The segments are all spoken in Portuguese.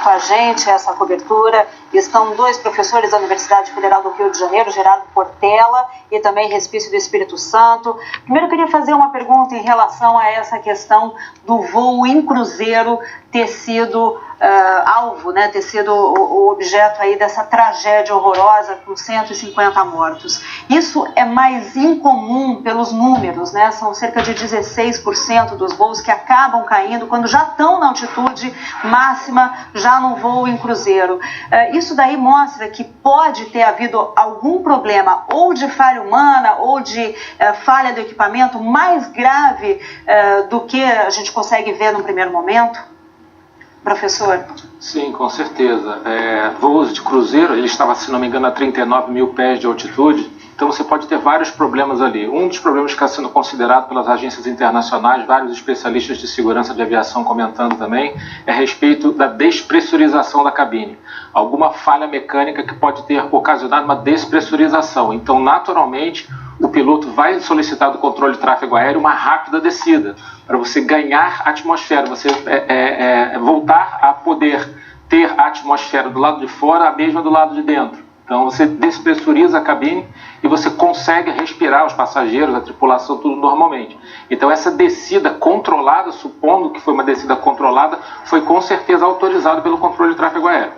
com a gente essa cobertura. Estão dois professores da Universidade Federal do Rio de Janeiro, Gerardo Portela e também Respício do Espírito Santo. Primeiro eu queria fazer uma pergunta em relação a essa questão do voo em cruzeiro ter sido alvo, né, ter sido o objeto aí dessa tragédia horrorosa com 150 mortos. Isso é mais incomum pelos números, né? São cerca de 16% dos voos que acabam caindo quando já estão na altitude máxima, já no voo em cruzeiro. Isso daí mostra que pode ter havido algum problema ou de falha humana ou de falha do equipamento mais grave do que a gente consegue ver no primeiro momento? Professor? Sim, com certeza. Voos de cruzeiro, ele estava, se não me engano, a 39 mil pés de altitude, então você pode ter vários problemas ali. Um dos problemas que está sendo considerado pelas agências internacionais, vários especialistas de segurança de aviação comentando também, é a respeito da despressurização da cabine. Alguma falha mecânica que pode ter ocasionado uma despressurização. Então, naturalmente, o piloto vai solicitar do controle de tráfego aéreo uma rápida descida, para você ganhar atmosfera, você voltar a poder ter a atmosfera do lado de fora, a mesma do lado de dentro. Então você despressuriza a cabine e você consegue respirar, os passageiros, a tripulação, tudo normalmente. Então essa descida controlada, supondo que foi uma descida controlada, foi com certeza autorizada pelo controle de tráfego aéreo.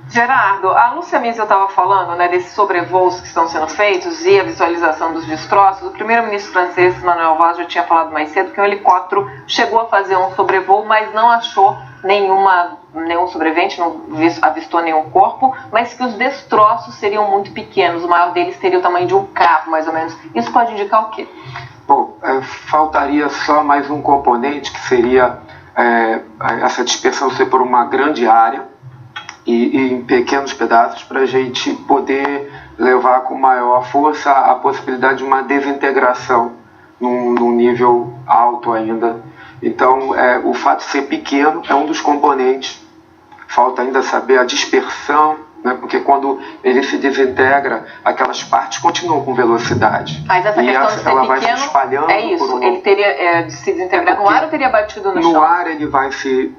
Gerardo, a Lúcia Miesel estava falando, né, desses sobrevoos que estão sendo feitos e a visualização dos destroços. O primeiro-ministro francês, Manuel Valls, já tinha falado mais cedo que um helicóptero chegou a fazer um sobrevoo, mas não achou nenhum sobrevivente, não avistou nenhum corpo, mas que os destroços seriam muito pequenos. O maior deles teria o tamanho de um carro, mais ou menos. Isso pode indicar o quê? Bom, faltaria só mais um componente, que seria essa dispersão ser por uma grande área, e em pequenos pedaços, para a gente poder levar com maior força a possibilidade de uma desintegração num nível alto ainda. Então, o fato de ser pequeno é um dos componentes. Falta ainda saber a dispersão, né, porque quando ele se desintegra, aquelas partes continuam com velocidade. Mas essa questão de ser ela pequeno, vai se espalhando. é isso, ele teria de se desintegrar no ar ou teria batido no chão? No ar ele vai se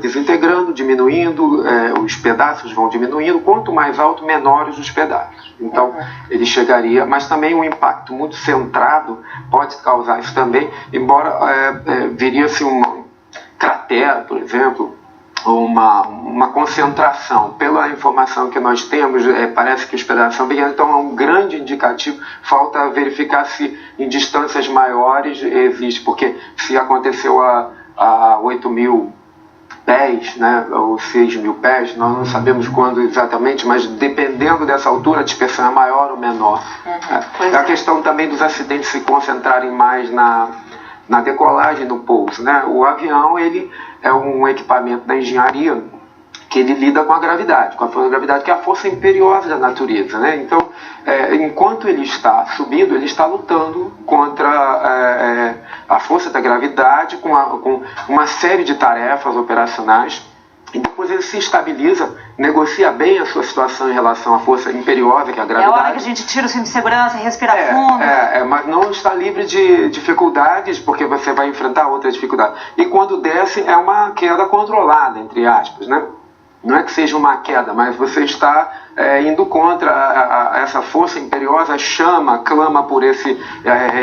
desintegrando, diminuindo, os pedaços vão diminuindo. Quanto mais alto, menores os pedaços. Então, ele chegaria, mas também um impacto muito centrado pode causar isso também, embora viria-se uma cratera, por exemplo, ou uma concentração. Pela informação que nós temos, parece que os pedaços são pequenos, então é um grande indicativo. Falta verificar se em distâncias maiores existe, porque se aconteceu a 8 mil pés, né, ou 6 mil pés, nós não sabemos quando exatamente, mas dependendo dessa altura, a dispersão é maior ou menor. A questão também dos acidentes se concentrarem mais na decolagem, no pouso, né? O avião, ele é um equipamento da engenharia que ele lida com a gravidade, com a força da gravidade, que é a força imperiosa da natureza, né? Então, enquanto ele está subindo, ele está lutando contra a força da gravidade, com uma série de tarefas operacionais, e depois ele se estabiliza, negocia bem a sua situação em relação à força imperiosa, que é a gravidade. É a hora que a gente tira o cinto de segurança e respira fundo. Mas não está livre de dificuldades, porque você vai enfrentar outra dificuldade. E quando desce, é uma queda controlada, entre aspas, né? Não é que seja uma queda, mas você está indo contra essa força imperiosa, clama por esse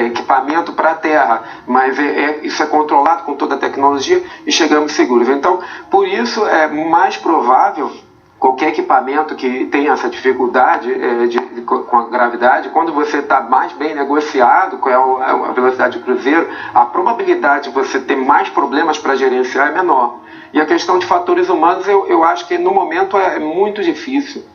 equipamento para a Terra, mas isso é controlado com toda a tecnologia e chegamos seguros. Então, por isso é mais provável qualquer equipamento que tenha essa dificuldade com a gravidade, quando você está mais bem negociado com a velocidade de cruzeiro, a probabilidade de você ter mais problemas para gerenciar é menor. E a questão de fatores humanos, eu acho que no momento é muito difícil.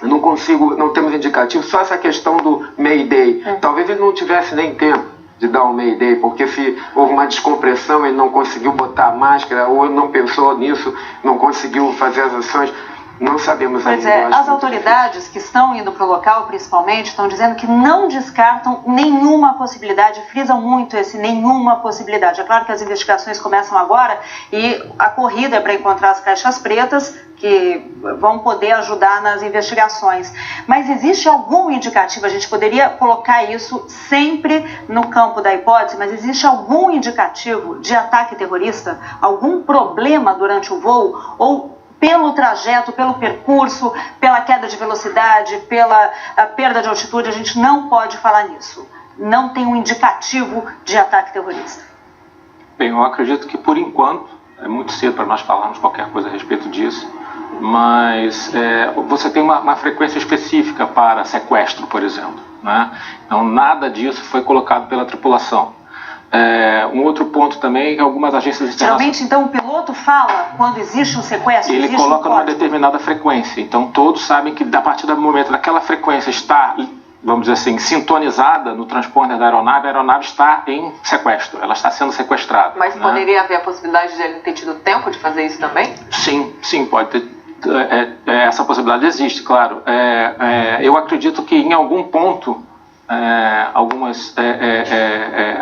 Eu não temos indicativo, só essa questão do Mayday. Talvez ele não tivesse nem tempo de dar um Mayday, porque se houve uma descompressão, ele não conseguiu botar a máscara, ou não pensou nisso, não conseguiu fazer as ações. Não sabemos ainda. Pois as autoridades que estão indo para o local, principalmente, estão dizendo que não descartam nenhuma possibilidade, frisam muito esse nenhuma possibilidade. É claro que as investigações começam agora e a corrida é para encontrar as caixas pretas que vão poder ajudar nas investigações. Mas existe algum indicativo, a gente poderia colocar isso sempre no campo da hipótese, mas existe algum indicativo de ataque terrorista? Algum problema durante o voo? Ou pelo trajeto, pelo percurso, pela queda de velocidade, pela perda de altitude, a gente não pode falar nisso. Não tem um indicativo de ataque terrorista. Bem, eu acredito que por enquanto é muito cedo para nós falarmos qualquer coisa a respeito disso, mas você tem uma frequência específica para sequestro, por exemplo, né? Então nada disso foi colocado pela tripulação. Um outro ponto também é que algumas agências internacionais... Geralmente, então, o piloto fala quando existe um sequestro, ele coloca numa determinada frequência. Então, todos sabem que a partir do momento daquela frequência está, vamos dizer assim, sintonizada no transponder da aeronave, a aeronave está em sequestro, ela está sendo sequestrada. Mas poderia haver a possibilidade de ele ter tido tempo de fazer isso também? Sim, pode ter. Essa possibilidade existe, claro. Eu acredito que em algum ponto... algumas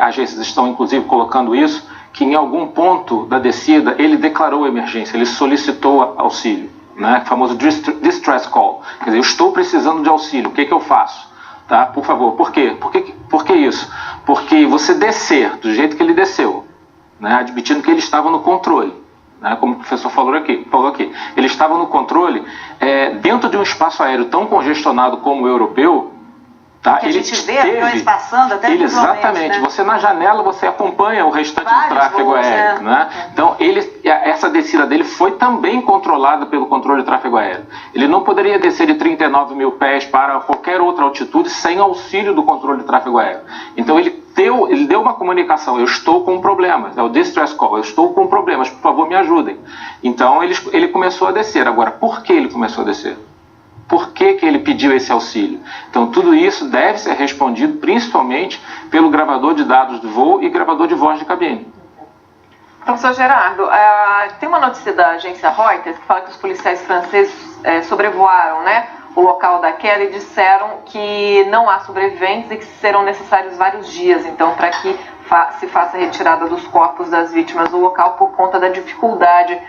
agências estão inclusive colocando isso, que em algum ponto da descida ele declarou emergência, ele solicitou auxílio, né? O famoso distress call, quer dizer, eu estou precisando de auxílio, o que eu faço? Tá? Por favor, por quê? Por que isso? Porque você descer do jeito que ele desceu, né? Admitindo que ele estava no controle, né? Como o professor falou aqui, ele estava no controle dentro de um espaço aéreo tão congestionado como o europeu. Tá? Que a gente vê aviões passando até exatamente, né? Você na janela você acompanha o restante do tráfego aéreo, né? Então essa descida dele foi também controlada pelo controle de tráfego aéreo. Ele não poderia descer de 39 mil pés para qualquer outra altitude sem auxílio do controle de tráfego aéreo. Então ele deu uma comunicação: eu estou com problemas, é o distress call, eu estou com problemas, por favor me ajudem. Então ele começou a descer. Agora, por que ele começou a descer? Por que ele pediu esse auxílio? Então, tudo isso deve ser respondido principalmente pelo gravador de dados do voo e gravador de voz de cabine. Professor Gerardo, tem uma notícia da agência Reuters que fala que os policiais franceses sobrevoaram, né, o local da queda e disseram que não há sobreviventes e que serão necessários vários dias, então, para que se faça a retirada dos corpos das vítimas do local por conta da dificuldade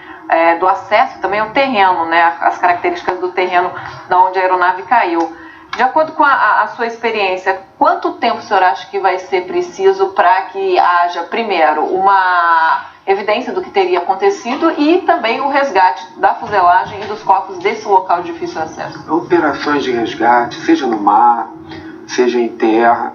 do acesso também ao terreno, né, as características do terreno da onde a aeronave caiu. De acordo com a sua experiência, quanto tempo o senhor acha que vai ser preciso para que haja, primeiro, uma evidência do que teria acontecido e também o resgate da fuselagem e dos corpos desse local de difícil acesso? Operações de resgate, seja no mar, seja em terra,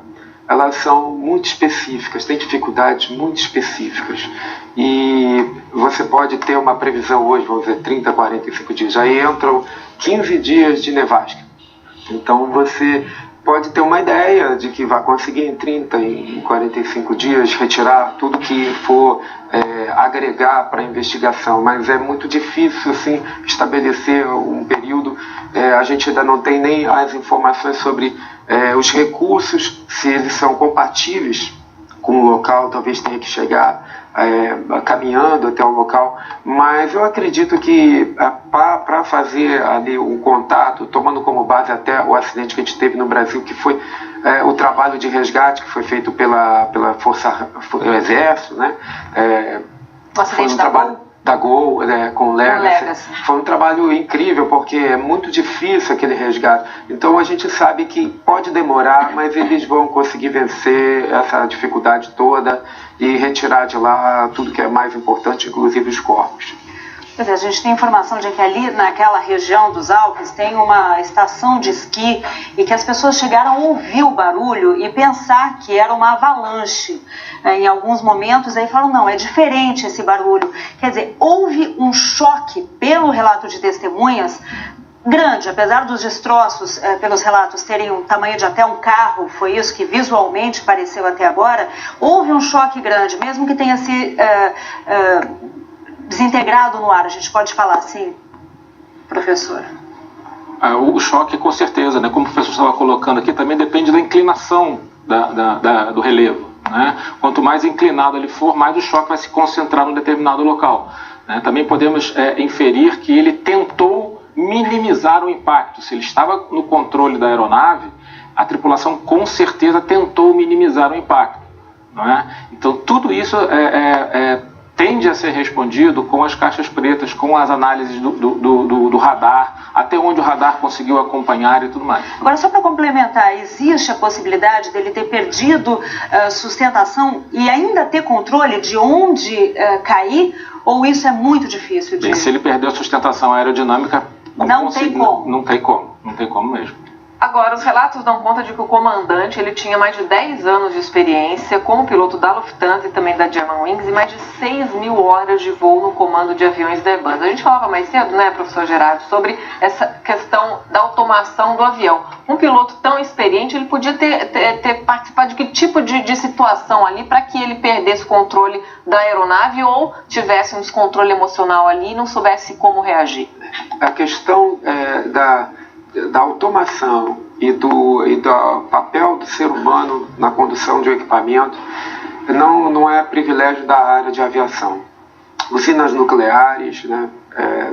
elas são muito específicas, têm dificuldades muito específicas. E você pode ter uma previsão hoje, vamos dizer, 30, 45 dias. Aí entram 15 dias de nevasca. Então você pode ter uma ideia de que vai conseguir em 30, em 45 dias retirar tudo que for agregar para a investigação. Mas é muito difícil assim, estabelecer um período. A gente ainda não tem nem as informações sobre os recursos, se eles são compatíveis com o local, talvez tenha que chegar caminhando até o local, mas eu acredito que para fazer ali um contato, tomando como base até o acidente que a gente teve no Brasil, que foi o trabalho de resgate que foi feito pela Força Exército, né? Foi um trabalho da Gol, com Legacy. Foi um trabalho incrível, porque é muito difícil aquele resgate. Então a gente sabe que pode demorar, mas eles vão conseguir vencer essa dificuldade toda e retirar de lá tudo que é mais importante, inclusive os corpos. Pois é, a gente tem informação de que ali naquela região dos Alpes tem uma estação de esqui e que as pessoas chegaram a ouvir o barulho e pensar que era uma avalanche. Em alguns momentos aí falam, não, é diferente esse barulho. Quer dizer, houve um choque, pelo relato de testemunhas, grande, apesar dos destroços, pelos relatos, terem um tamanho de até um carro, foi isso que visualmente pareceu até agora, houve um choque grande, mesmo que tenha se desintegrado no ar, a gente pode falar assim, professor? O choque, com certeza, né? Como o professor estava colocando aqui, também depende da inclinação do relevo, né? Quanto mais inclinado ele for, mais o choque vai se concentrar num determinado local, né? Também podemos inferir que ele tentou minimizar o impacto. Se ele estava no controle da aeronave, a tripulação com certeza tentou minimizar o impacto, não é? Então tudo isso tende a ser respondido com as caixas pretas, com as análises do radar, até onde o radar conseguiu acompanhar e tudo mais. Agora, só para complementar, existe a possibilidade dele ter perdido sustentação e ainda ter controle de onde cair? Ou isso é muito difícil de... Bem, se ele perdeu a sustentação aerodinâmica... Não tem como. Não tem como. Não tem como mesmo. Agora, os relatos dão conta de que o comandante ele tinha mais de 10 anos de experiência como piloto da Lufthansa e também da Germanwings e mais de 6.000 horas de voo no comando de aviões da Airbus. A gente falava mais cedo, né, professor Gerardo, sobre essa questão da automação do avião. Um piloto tão experiente, ele podia ter participado de que tipo de situação ali para que ele perdesse o controle da aeronave ou tivesse um descontrole emocional ali e não soubesse como reagir? A questão da automação e do papel do ser humano na condução de um equipamento não é privilégio da área de aviação. Usinas nucleares, né,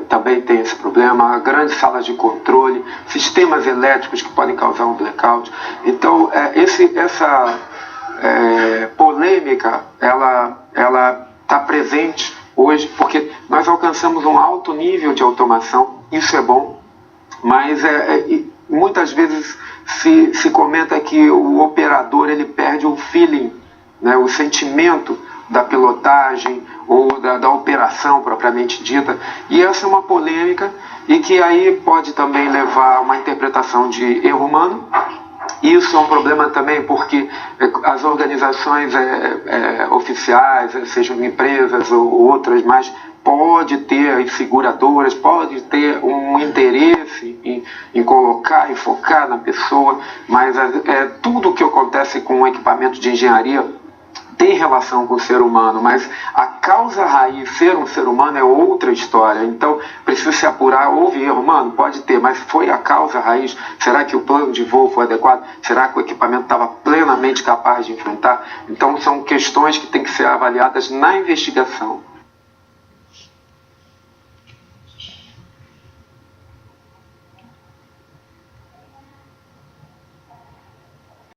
também tem esse problema, grandes salas de controle, sistemas elétricos que podem causar um blackout. Então, essa polêmica, ela está presente hoje, porque nós alcançamos um alto nível de automação, isso é bom, mas muitas vezes se comenta que o operador ele perde o feeling, né, o sentimento da pilotagem ou da operação propriamente dita, e essa é uma polêmica e que aí pode também levar a uma interpretação de erro humano. Isso é um problema também porque as organizações oficiais, sejam empresas ou outras, mas pode ter, as seguradoras, pode ter um interesse em colocar e focar na pessoa, mas tudo que acontece com o equipamento de engenharia tem relação com o ser humano, mas a causa raiz, ser um ser humano, é outra história. Então, precisa se apurar, houve erro humano? Pode ter, mas foi a causa raiz? Será que o plano de voo foi adequado? Será que o equipamento estava plenamente capaz de enfrentar? Então, são questões que têm que ser avaliadas na investigação.